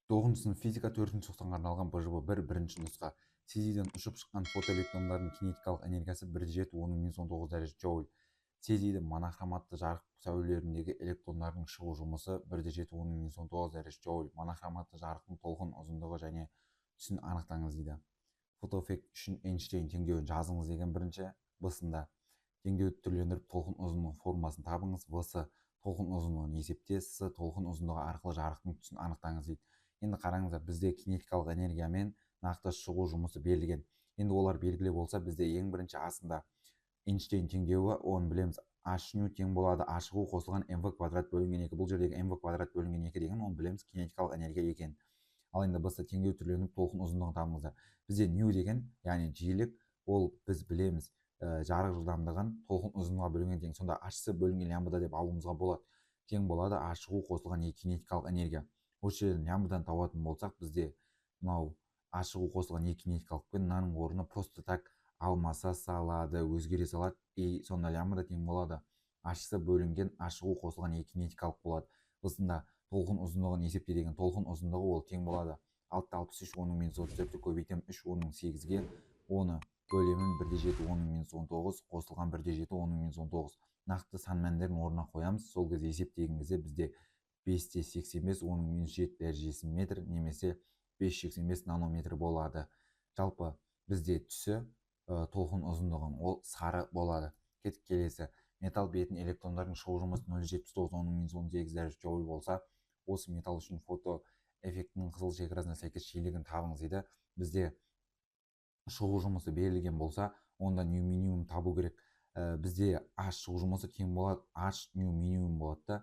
9 сынып физика 4-ші тоқсанға арналған БЖБ-1 бірінші нұсқа. Цезийден ұшып шыққан фотоэлектрондардың кинетикалық энергиясы 1,7-10-9 дәреже джоуль. Цезийдің монохроматты жарық сәулелеріндегі электрондардың шығу жұмысы 1,7-10-9 дәреже джоуль. Монохроматты жарықтың толқын ұзындығы және түсін анықтаңыз дейді. Фотоэффект үшін Эйнштейн теңдеуін жазыңыз деген бірінші. Б-сында теңдеуді түрлендіріп толқын ұзындығының формасын табыңыз. В-сы толқын ұзындығын есепте. С толқын ұзындығы арқылы жарықтың түсін анықтаңыз дейді. Енді қараңыздар, бізде кинетикалық энергия мен нақты шығу жұмысы берілген. Енді олар белгілі болса, бізде ең бірінші астында Эйнштейн теңдеуі, оны білеміз. H ню тең болады А шығу қосылған mv квадрат бөлінген 2. Бұл жердегі mv квадрат бөлінген 2 деген, оны білеміз, кинетикалық энергия екен. Ал енді б-сы теңдеу түрленіп толқын ұзындығын табыңыздар. Бізде ню деген, яғни жиілік, ол біз білеміз жарық жылдамдығын толқын ұзындығына бөлінген тең. Сонда H-сы бөлінген лямбда деп алуымызға болады. Тең болады А шығу қосылған кинетикалық энергия. Осы жерден лямбдадан табатын болсақ, бізде мынау А шығу қосылған кинетикалық пен мынаның орны просто так алмаса салады, өзгере салады. И сонда лямбда тең болады H-сы бөлінген А шығу қосылған кинетикалық болады. Бысында толқын ұзындығын есепте деген, толқын ұзындығы ол тең болады 6,63 10-34 көбейтем 3 10-8-ге, оны бөлемін 1,7 10-19 қосылған 1,7 10-19. Нақты сан мәндерін орнына қоямыз. Сол кезде есептеген кезде бізде 5,85 10-7 дәрежесі метр немесе 5,85 нанометр болады. Жалпы бізде түсі толқын ұзындығын ол сары болады. Кеттік келесі. Металл бетін электрондардың шығу жұмысы 0,79 10-18 дәреже джоуль болса, осы металл үшін фото эффектінің қызыл шекарасына сәйкес жиілігін табыңыз дейді. Бізде шығу жұмысы берілген болса, онда ню минимум табу керек. Бізде H шығу жұмысы тең болады H ню минимум болады да.